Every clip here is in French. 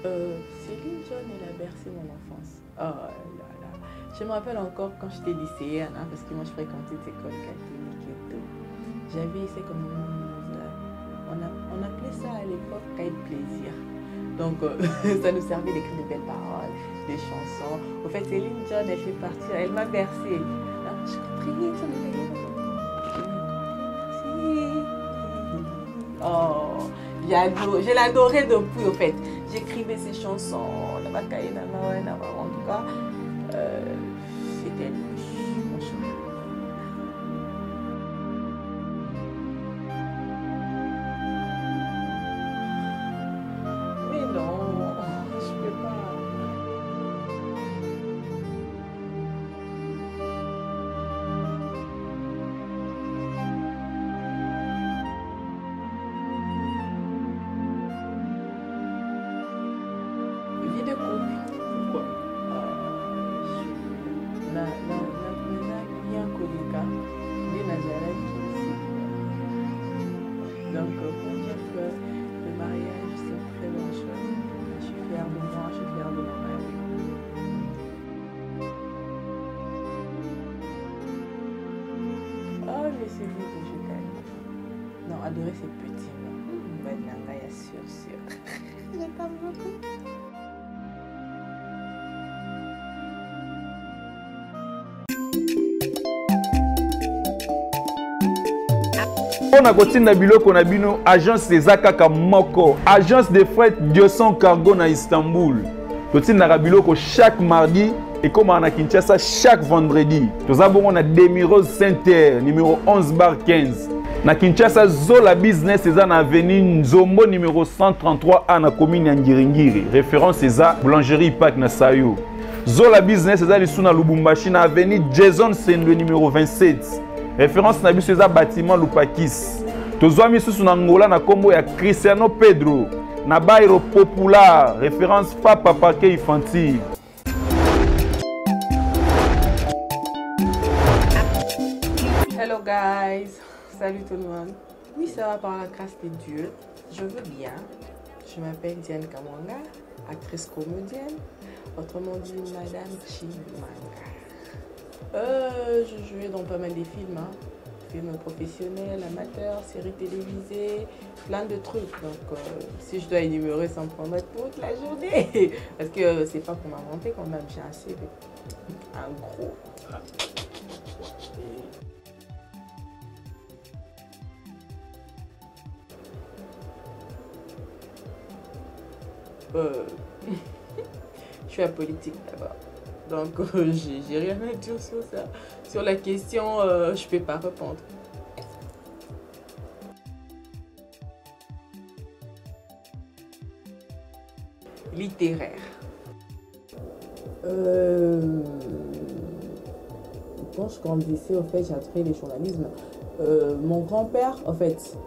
Céline Dion, elle a bercé mon enfance. Oh là là. Je me rappelle encore quand j'étais lycéenne, hein, parce que moi je fréquentais des écoles catholiques et tout. J'avais, c'est comme on appelait ça à l'époque cahier de plaisir. Donc ça nous servait d'écrire de belles paroles, des chansons. Au fait, Céline Dion, elle fait partie, elle m'a bercée. Je compris, ça me fait. Oh, je l'adorais depuis, au fait. J'écrivais ces chansons, en tout cas, c'était mon choix. Mais non, je peux pas. Vie de couple. Pourquoi? Bien Kolika, de Nazareth ici. Donc, pour dire que le mariage, c'est une très bonne chose. Je suis fière de moi, je suis fière de mon mari. Oh, mais c'est lui que je t'aime. Non, adorer ces petits noms. Maintenant, il y a sûr. Je t'aime beaucoup. On a kotinda biloko na bino agence ezakaka moko agence de fret Dioson Cargo na Istanbul. Totinda biloko chaque mardi et comme na Kinshasa chaque vendredi. Toza bongo na Demirose Saint-Terre numéro 11/15. Na Kinshasa Zola Business eza na avenue Nzombo numéro 133A na commune ya Ngiringiri. Référence eza boulangerie Ipak na Sayo. Zola Business eza lisuna Lubumbashi na avenue Jason Sendwe numéro 27. Référence na biso eza bâtiment Lupakis. Tozwa misusu na Ngola na kombo ya Cristiano Pedro na Bairo Popular. Référence Papa Parquet Infantile. Hello guys, salut tout le monde. Oui, ça va par la grâce de Dieu. Je veux bien. Je m'appelle Diane Kamwanga, actrice comédienne, autrement dit Madame Chimanga. Je jouais dans pas mal de films, hein. Films professionnels, amateurs, séries télévisées, plein de trucs. Donc, si je dois énumérer, ça me prendrait toute la journée. Parce que c'est pas pour m'inventer quand même, j'ai un CV. Un gros. Je suis apolitique d'abord. Donc, j'ai rien à dire sur ça. Sur la question, je ne peux pas répondre. Littéraire. Quand je grandissais, en fait, j'ai adoré le journalisme. Mon grand-père, en fait,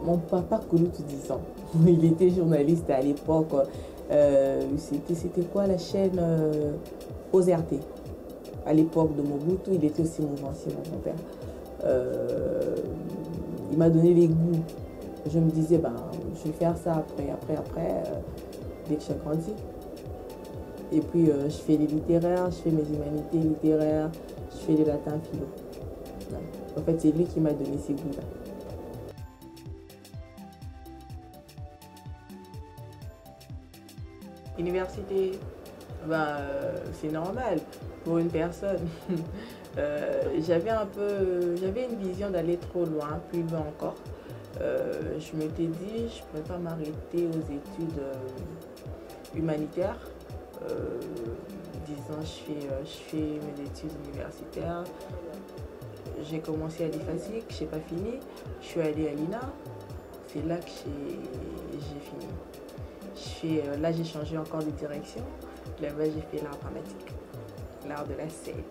mon papa connu tout 10 ans. Il était journaliste à l'époque. C'était quoi la chaîne OZRT. À l'époque de Mobutu, il était aussi mouvancier, mon grand-père. Il m'a donné les goûts. Je me disais, ben, je vais faire ça après, dès que j'ai grandi. Et puis, je fais les littéraires, je fais mes humanités littéraires, je fais les latins philo. En fait, c'est lui qui m'a donné ces goûts-là. Université, ben, c'est normal pour une personne. J'avais une vision d'aller trop loin, plus loin encore. Je m'étais dit, je ne pourrais pas m'arrêter aux études humanitaires. Disons, je fais mes études universitaires. J'ai commencé à l'IFASIC, je n'ai pas fini. Je suis allée à l'INA. C'est là que j'ai fini. Là, j'ai changé encore de direction. Là-bas, j'ai fait l'art dramatique, l'art de la scène.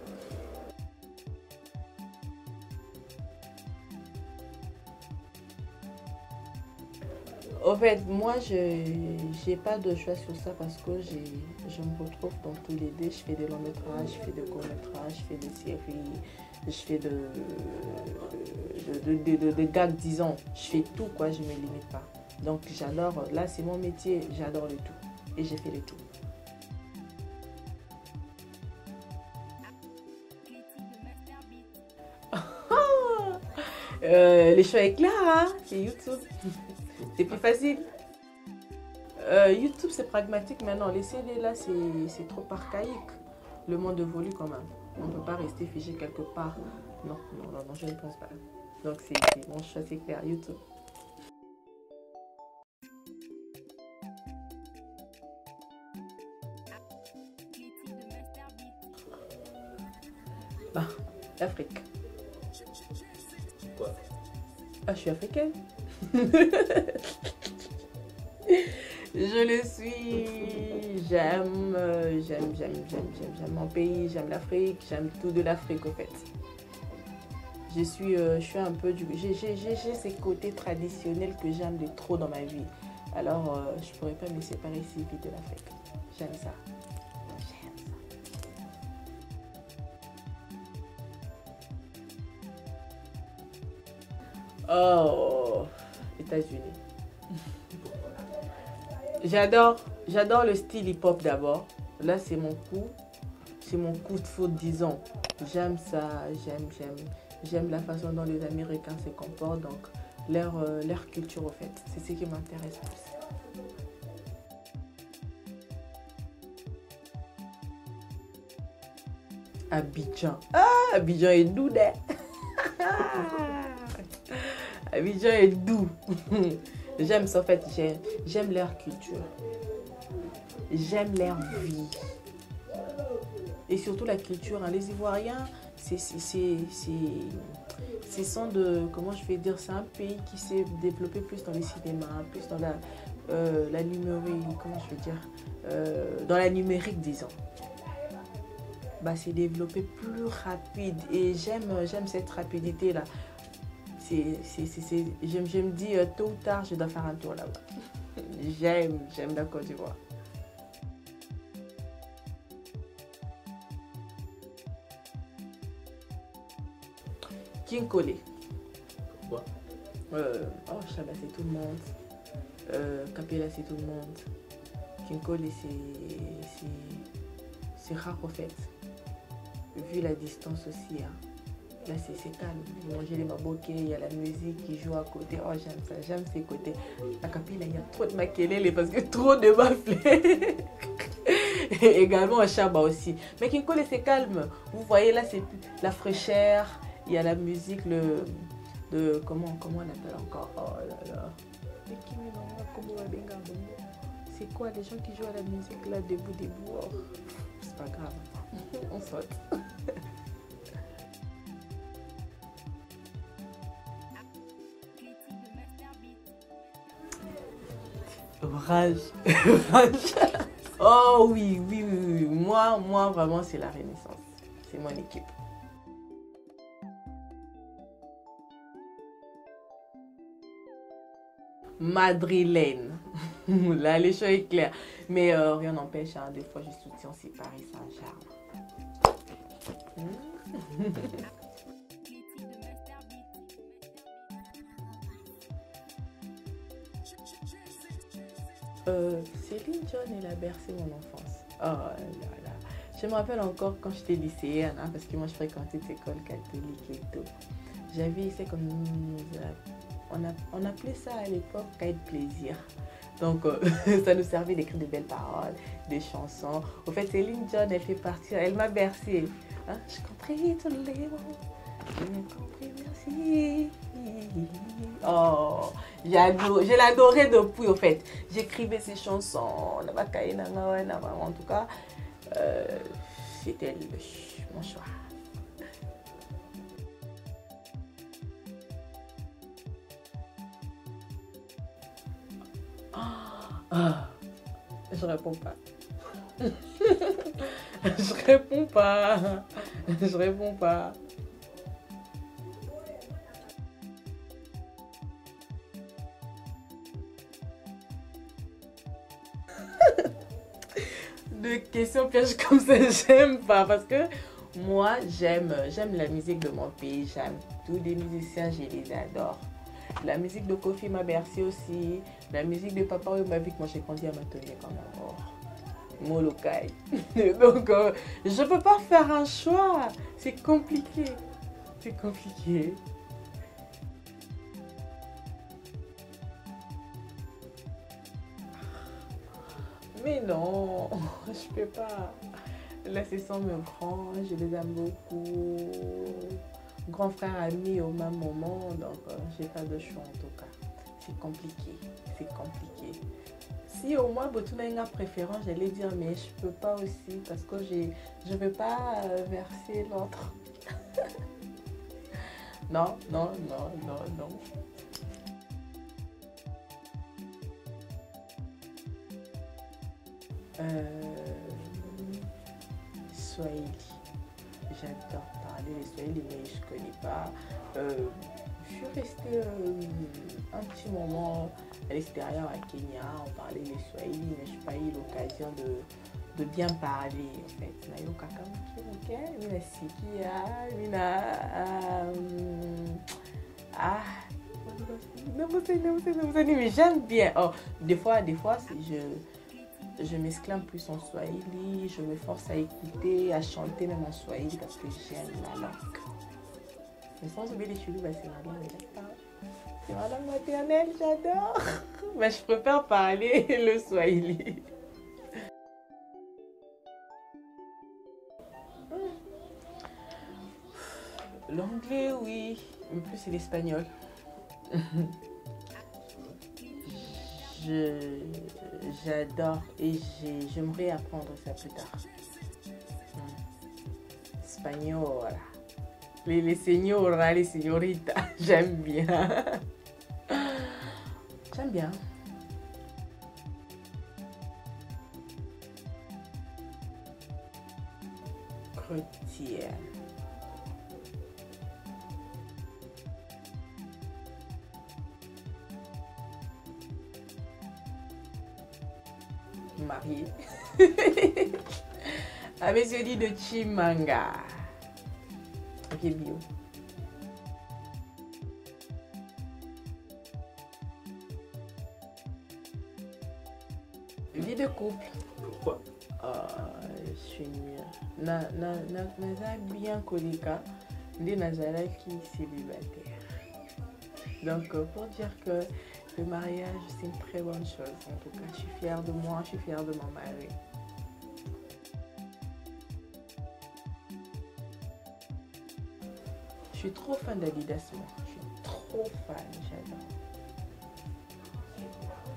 En fait, moi, je n'ai pas de choix sur ça parce que je me retrouve dans tous les deux. Je fais des longs métrages, je fais des courts métrages, je fais des séries, je fais de gags, disons. Je fais tout, quoi, je ne me limite pas. Donc, j'adore, là, c'est mon métier, j'adore le tout. et j'ai fait le tout. Les choix est clair, hein? C'est YouTube. C'est plus facile. YouTube, c'est pragmatique maintenant. Les CD, là, c'est trop archaïque. Le monde évolue quand même. On ne peut pas rester figé quelque part. Non, non, non, non, je ne pense pas. Donc, c'est mon choix, c'est clair. YouTube. Ah, l'Afrique. Quoi? Ah, je suis africaine. Je le suis. J'aime mon pays, j'aime l'Afrique, j'aime tout de l'Afrique en fait. Je suis un peu du... J'ai ces côtés traditionnels que j'aime de trop dans ma vie. Alors, je pourrais pas me séparer si vite de l'Afrique. J'aime ça. Oh, États-Unis. J'adore le style hip-hop d'abord. Là, c'est mon coup de foudre, disons. J'aime ça, j'aime la façon dont les Américains se comportent, donc leur culture, au fait. C'est ce qui m'intéresse plus. Abidjan. Ah, Abidjan est doux, d'être. Abidjan est doux. J'aime ça, en fait, j'aime leur culture. J'aime leur vie. Et surtout la culture. Hein. Les Ivoiriens, c'est comment je vais dire, c'est un pays qui s'est développé plus dans les cinémas, plus dans la numérique, comment je vais dire, dans la numérique, disons. Bah, c'est développé plus rapide et j'aime cette rapidité-là. Je me dis, tôt ou tard, je dois faire un tour là-bas. J'aime la Côte d'Ivoire. Kinkole. Pourquoi? Chaba, c'est tout le monde. Kapela, c'est tout le monde. Kinkole, c'est rare, en fait. Vu la distance aussi. Hein. Là, c'est calme. Manger les maboké, il y a la musique qui joue à côté. Oh, j'aime ça, j'aime ces côtés. À Kapela, il y a trop de makelele parce que trop de bafflés. Et également à Chaba aussi. Mais Kinkole, c'est calme. Vous voyez, là, c'est la fraîcheur. Il y a la musique, comment on appelle encore? Oh là là. C'est quoi les gens qui jouent à la musique là, debout? Oh, c'est pas grave. On saute. Rage. Oh oui. Moi, vraiment, c'est la Renaissance. C'est mon équipe. Madrilène. Là, les choses est clair. Mais rien n'empêche, hein, des fois, je soutiens aussi Paris Saint-Germain. Céline Dion, elle a bercé mon enfance. Oh là là. Je me rappelle encore quand j'étais lycéenne, hein, parce que moi, je fréquentais cette école catholique et tout. J'avais, c'est comme... On appelait ça à l'époque cahier de plaisir. Donc, ça nous servait d'écrire de belles paroles, des chansons. Au fait, Céline Dion, elle fait partie, elle m'a bercée. Hein? Je compris tous les mots. J'ai compris, merci. Oh, je l'adorais depuis, au fait. J'écrivais ces chansons. En tout cas, c'était mon choix. Je réponds pas. Je réponds pas. Je réponds pas. De questions pièges comme ça, j'aime pas parce que moi j'aime la musique de mon pays, j'aime tous les musiciens, je les adore. La musique de Kofi m'a bercé aussi. La musique de Papa Wemba, vu que moi j'ai grandi à Matonier quand même. Oh. Molokai. Donc, je peux pas faire un choix. C'est compliqué. C'est compliqué. Mais non, je peux pas. Là, c'est sans mes grands, je les aime beaucoup. Grand frère ami au même moment, donc j'ai pas de choix en tout cas. C'est compliqué, c'est compliqué. Si au moins Botuna a une préférence, j'allais dire, mais je peux pas aussi parce que je veux pas verser l'autre. Non, non, non, non, non. Swahili. J'adore parler le Swahili, mais je ne connais pas. Je suis restée un petit moment à l'extérieur à Kenya, on parlait le Swahili, mais je n'ai pas eu l'occasion de bien parler. En fait, mais j'aime bien. Oh, des fois, je m'exclame plus en Swahili, je me force à écouter, à chanter même en Swahili parce que j'aime la langue. Mais sans oublier les chulous, c'est ma langue, c'est ma langue maternelle, j'adore. Mais je préfère parler le Swahili. L'anglais, oui, mais plus c'est l'espagnol. J'adore et j'aimerais apprendre ça plus tard. Espagnol. Les señoras, les señoritas, j'aime bien. J'aime bien. Chrétien. Marié. Avec celui de Chimanga. Ok, bio. Vie de couple. Pourquoi? Je suis nulle. Naza bien kolika. Ndi Nazala qui est célibataire. Donc, pour dire que le mariage, c'est une très bonne chose. En tout cas, je suis fière de moi, je suis fière de mon mari. Je suis trop fan d'Adidas, moi. Je suis trop fan, j'adore.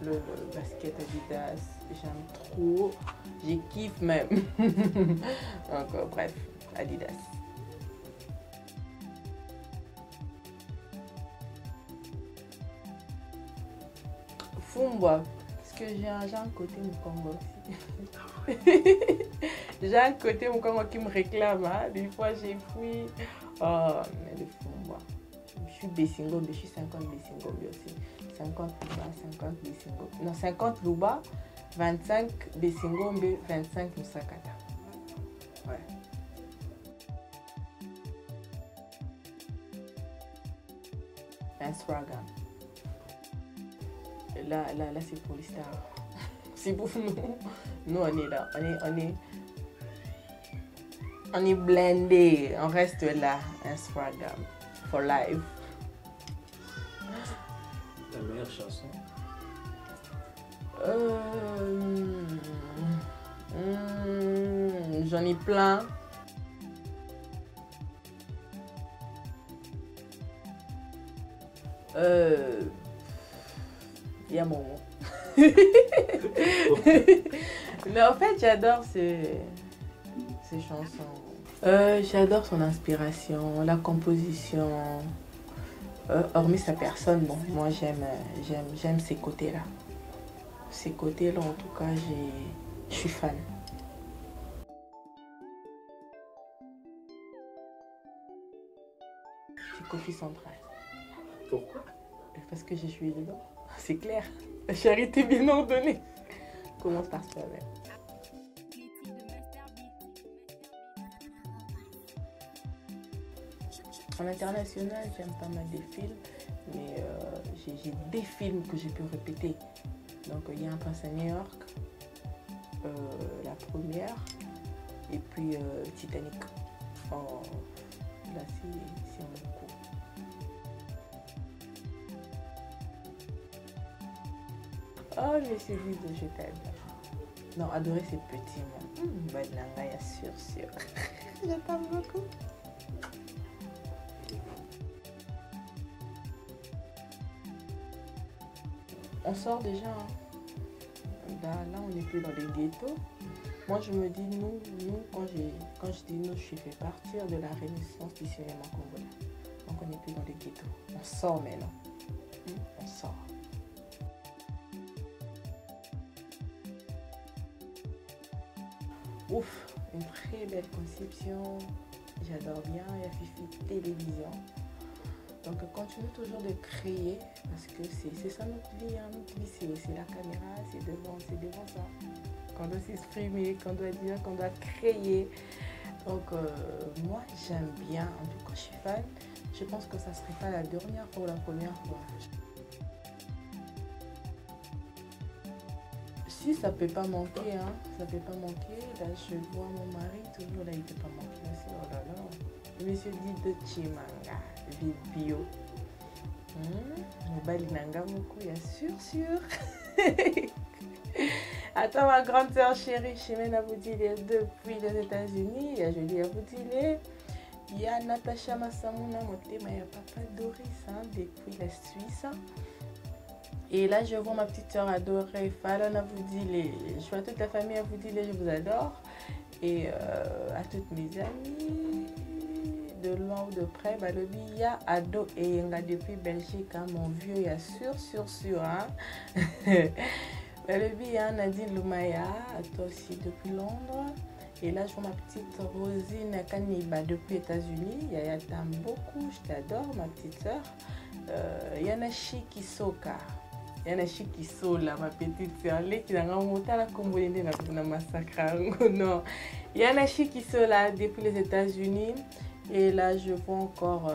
Le basket Adidas, j'aime trop. J'y kiffe même. Donc, bref, Adidas. Fumba, parce que j'ai un côté Mukongo aussi. J'ai un côté Mukongo qui me réclame. Hein. Des fois, j'ai fui. Oh, mais le Fumba. Je suis Bessingombe, je suis 50 Bessingombe aussi. 50 Luba, 50 Bessingombe. Non, 50 Luba, 25 Bessingombe, 25 Musakata. Ouais. Instagram. Là c'est pour les stars. C'est pour nous. Nous, on est là. On est blindé. On reste là. Instagram. For life. Ta meilleure chanson? J'en ai plein. Il y a mon mot. Mais en fait, j'adore ces chansons. J'adore son inspiration, la composition. Hormis sa personne, bon, moi j'aime ces côtés-là. Ces côtés-là, en tout cas, je suis fan. C'est Kofi Central. Pourquoi? Parce que je suis dedans. C'est clair. La charité bien ordonnée. Commence par soi-même. En international, j'aime pas mal des films, mais j'ai des films que j'ai pu répéter. Donc, il y a Un prince à New York, la première, et puis Titanic. Oh, là, c'est un coup. Oh, je suis vide, je t'adore. Non, adorer ces petits mots. Badlanga, sûr. Je t'aime beaucoup. On sort déjà. Hein. Là, on n'est plus dans les ghettos. Moi, je me dis, nous quand je dis nous, je fais partir de la renaissance du cinéma congolais. Donc, on n'est plus dans les ghettos. On sort maintenant. On sort. Ouf, une très belle conception. J'adore bien. Il y a Fifi Télévision. Donc, continue toujours de créer parce que c'est ça notre vie. Hein. Notre vie, c'est la caméra, c'est devant ça. Qu'on doit s'exprimer, qu'on doit dire, qu'on doit créer. Donc, moi, j'aime bien. En tout cas, je suis fan. Je pense que ça ne serait pas la dernière fois ou la première fois. Si, ça ne peut pas manquer. Hein. Ça ne peut pas manquer. Là, je vois mon mari, toujours là, il ne peut pas manquer. Oh là là. Je me suis dit de Chimanga, bio. Mobali nanga moko, ya sûr. Attends, ma grande sœur chérie, je mène à vous dire depuis les États-Unis. Il y a Jolie à vous dire. Il y a Natacha Massamuna, Motema, il y a Papa Doris, hein, depuis la Suisse. Et là, je vois ma petite sœur adorée, Fallon à vous dire. Je vois toute la famille à vous dire, je vous adore. Et à toutes mes amies, de loin ou de près, Balobi, il y a Ado et Yenga depuis Belgique, hein, mon vieux, il y a sûr. Hein. Balobi, il y a Nadine Lumaya, toi aussi depuis Londres. Et là, je vois ma petite Rosine Kaniba depuis États-Unis. Il y a beaucoup, je t'adore, ma petite sœur. Il y a Nashiki Soka. Il y a Nashiki Sola, ma petite sœur. Il y a Nashiki Sola depuis les États-Unis. Et là, je vois encore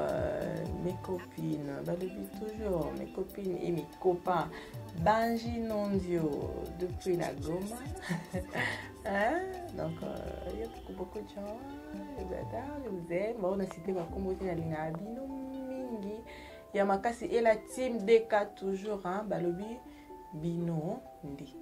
mes copines. Balobi toujours, mes copines et mes copains. Banji Nondio depuis la Goma. Hein? Donc, il y a beaucoup de gens. Je vous adore, je vous aime. On a cité ma communauté na Lingabino Mingi. Il y a Makasi et la team DK toujours. Hein? Balobi Bino Ndi.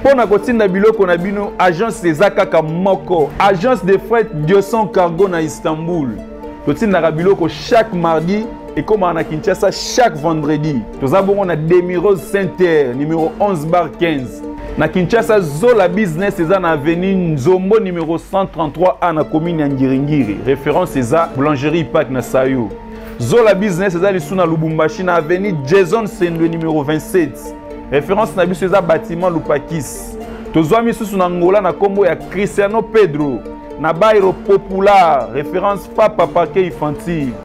Pona kotinda biloko na bino agence ezakaka moko agence de fret Dioson Cargo na Istanbul. Totinda biloko chaque mardi et comme na Kinshasa chaque vendredi. Tozabongo na Demirose Center numéro 11 bar 15. Na Kinshasa Zola Business eza na avenue Nzombo numéro 133A na commune ya Ngiringiri. Référence eza boulangerie Pack na Sayo. Zola Business eza lisuna Lubumbashi na avenue Jason Sendwe numéro 27. Référence na biso eza bâtiment Lupakis. Tozwa misusu na Ngola na kombo ya Cristiano Pedro na Bairo Popular. Référence Papa Parquet Infantile.